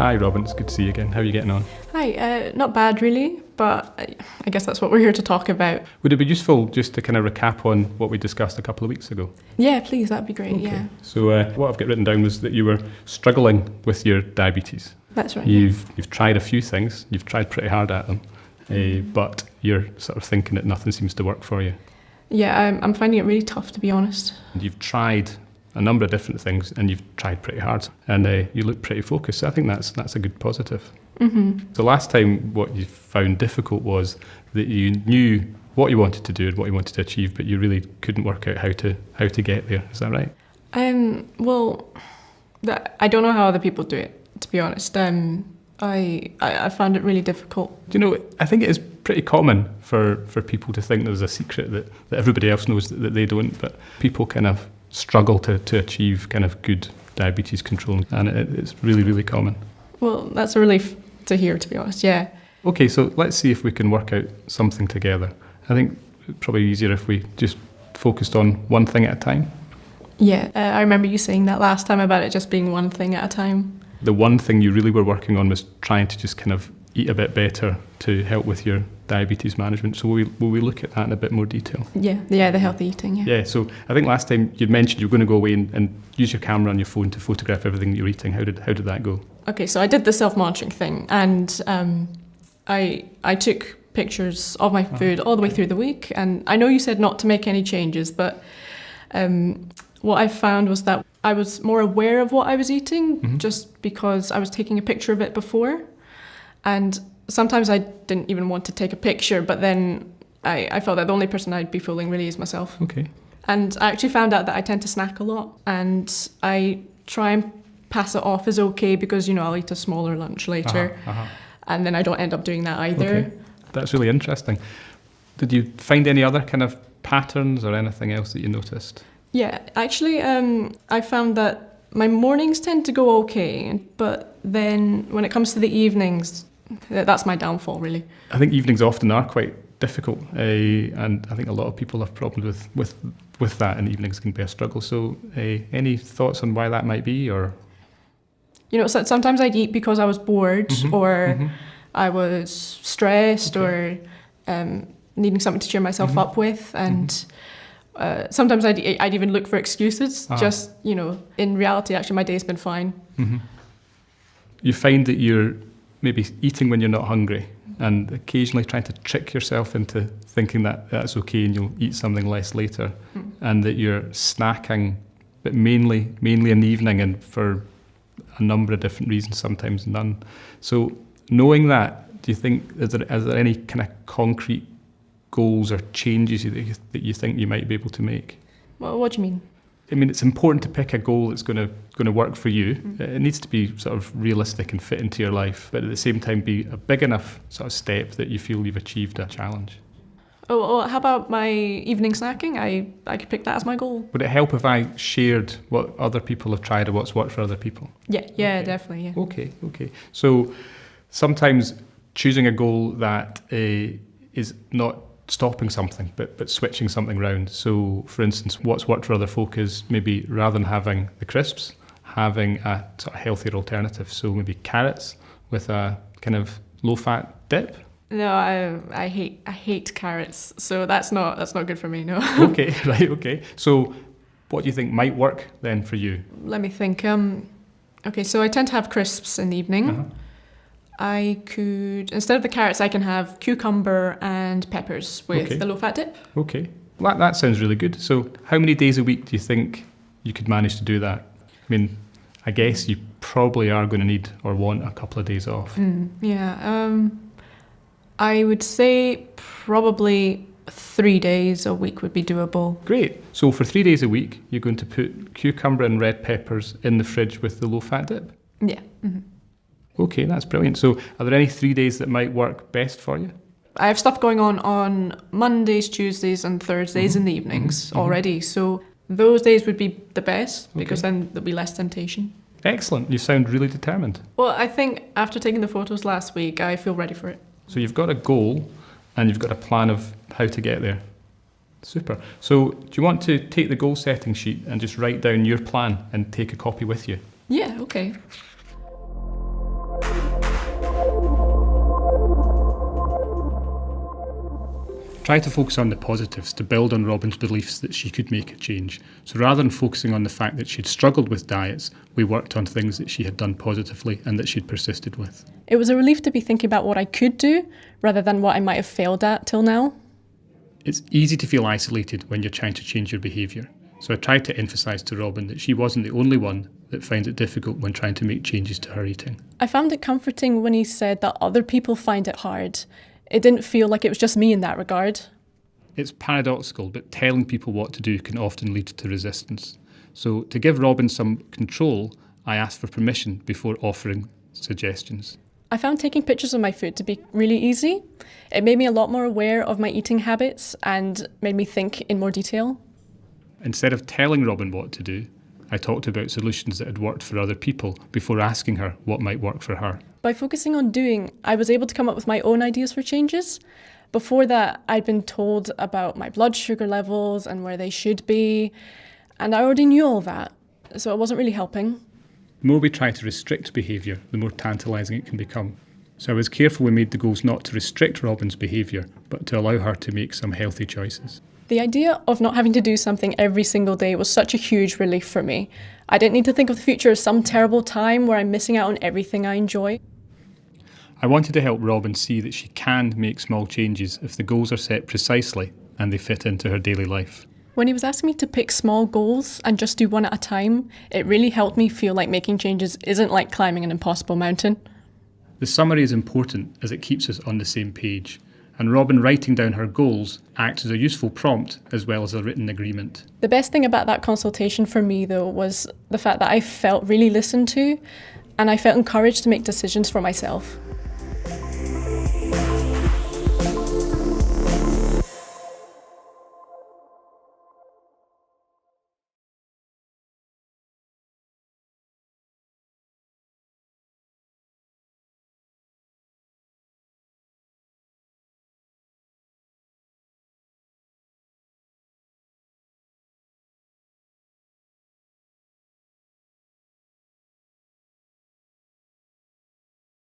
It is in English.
Hi Robin, it's good to see you again. How are you getting on? Hi, not bad really, but I guess that's what we're here to talk about. Would it be useful just to kind of recap on what we discussed a couple of weeks ago? Yeah, please, that'd be great, yeah. So what I've got written down was that you were struggling with your diabetes. That's right. You've tried a few things, you've tried pretty hard at them, but you're sort of thinking that nothing seems to work for you. Yeah, I'm finding it really tough, to be honest. And you've tried a number of different things and you've tried pretty hard and you look pretty focused. So I think that's a good positive. Mm-hmm. So last time what you found difficult was that you knew what you wanted to do and what you wanted to achieve, but you really couldn't work out how to get there. Is that right? Well, I don't know how other people do it, to be honest. I found it really difficult. Do you know, I think it is pretty common for people to think there's a secret that everybody else knows that they don't, but people kind of struggle to achieve kind of good diabetes control, and it's really, really common. Well, that's a relief to hear, to be honest, yeah. Okay, so let's see if we can work out something together. I think it's probably easier if we just focused on one thing at a time. Yeah, I remember you saying that last time about it just being one thing at a time. The one thing you really were working on was trying to just kind of eat a bit better to help with your diabetes management. So will we look at that in a bit more detail? Yeah, the healthy eating, yeah. Yeah, so I think last time you'd mentioned you were going to go away and use your camera on your phone to photograph everything that you're eating. How did that go? Okay, so I did the self-monitoring thing, and I took pictures of my food all the way through the week, and I know you said not to make any changes, but what I found was that I was more aware of what I was eating just because I was taking a picture of it before, and sometimes I didn't even want to take a picture, but then I felt that the only person I'd be fooling really is myself. Okay. And I actually found out that I tend to snack a lot, and I try and pass it off as okay because, you know, I'll eat a smaller lunch later, and then I don't end up doing that either. Okay. That's really interesting. Did you find any other kind of patterns or anything else that you noticed? Yeah, actually, I found that my mornings tend to go okay, but then when it comes to the evenings, that's my downfall, really. I think evenings often are quite difficult, and I think a lot of people have problems with that, and evenings can be a struggle. So any thoughts on why that might be? Or you know, sometimes I'd eat because I was bored or I was stressed or needing something to cheer myself up with, and sometimes I'd even look for excuses. Just, you know, in reality, actually, my day's been fine. You find that you're maybe eating when you're not hungry, and occasionally trying to trick yourself into thinking that that's okay and you'll eat something less later, and that you're snacking, but mainly in the evening and for a number of different reasons, sometimes none. So knowing that, do you think, is there any kind of concrete goals or changes that you think you might be able to make? Well, what do you mean? I mean, it's important to pick a goal that's going to work for you. It needs to be sort of realistic and fit into your life, but at the same time be a big enough sort of step that you feel you've achieved a challenge. Oh, well, how about my evening snacking? I could pick that as my goal. Would it help if I shared what other people have tried or what's worked for other people? Yeah, Okay. definitely, yeah. Okay. So sometimes choosing a goal that is not stopping something, but switching something around. So, for instance, what's worked for other folk is maybe rather than having the crisps, having a sort of healthier alternative. So maybe carrots with a kind of low-fat dip. No, I hate carrots, so that's not good for me. No. Okay, right. Okay. So, what do you think might work then for you? Let me think. Okay, so I tend to have crisps in the evening. I could, instead of the carrots, I can have cucumber and peppers with the low-fat dip. Okay, well, that sounds really good. So how many days a week do you think you could manage to do that? I mean, I guess you probably are going to need or want a couple of days off. I would say probably 3 days a week would be doable. Great. So for 3 days a week, you're going to put cucumber and red peppers in the fridge with the low-fat dip? Yeah. Okay, that's brilliant. So are there any 3 days that might work best for you? I have stuff going on Mondays, Tuesdays and Thursdays in the evenings already. So those days would be the best because then there'll be less temptation. Excellent. You sound really determined. Well, I think after taking the photos last week, I feel ready for it. So you've got a goal and you've got a plan of how to get there. Super. So do you want to take the goal setting sheet and just write down your plan and take a copy with you? Yeah, okay. Try to focus on the positives to build on Robin's beliefs that she could make a change. So rather than focusing on the fact that she'd struggled with diets, we worked on things that she had done positively and that she'd persisted with. It was a relief to be thinking about what I could do rather than what I might have failed at till now. It's easy to feel isolated when you're trying to change your behaviour. So I tried to emphasise to Robin that she wasn't the only one that finds it difficult when trying to make changes to her eating. I found it comforting when he said that other people find it hard. It didn't feel like it was just me in that regard. It's paradoxical, but telling people what to do can often lead to resistance. So to give Robin some control, I asked for permission before offering suggestions. I found taking pictures of my food to be really easy. It made me a lot more aware of my eating habits and made me think in more detail. Instead of telling Robin what to do, I talked about solutions that had worked for other people before asking her what might work for her. By focusing on doing, I was able to come up with my own ideas for changes. Before that, I'd been told about my blood sugar levels and where they should be, and I already knew all that, so it wasn't really helping. The more we try to restrict behaviour, the more tantalising it can become. So I was careful we made the goals not to restrict Robin's behaviour, but to allow her to make some healthy choices. The idea of not having to do something every single day was such a huge relief for me. I didn't need to think of the future as some terrible time where I'm missing out on everything I enjoy. I wanted to help Robin see that she can make small changes if the goals are set precisely and they fit into her daily life. When he was asking me to pick small goals and just do one at a time, it really helped me feel like making changes isn't like climbing an impossible mountain. The summary is important as it keeps us on the same page, and Robin writing down her goals acts as a useful prompt as well as a written agreement. The best thing about that consultation for me, though, was the fact that I felt really listened to and I felt encouraged to make decisions for myself.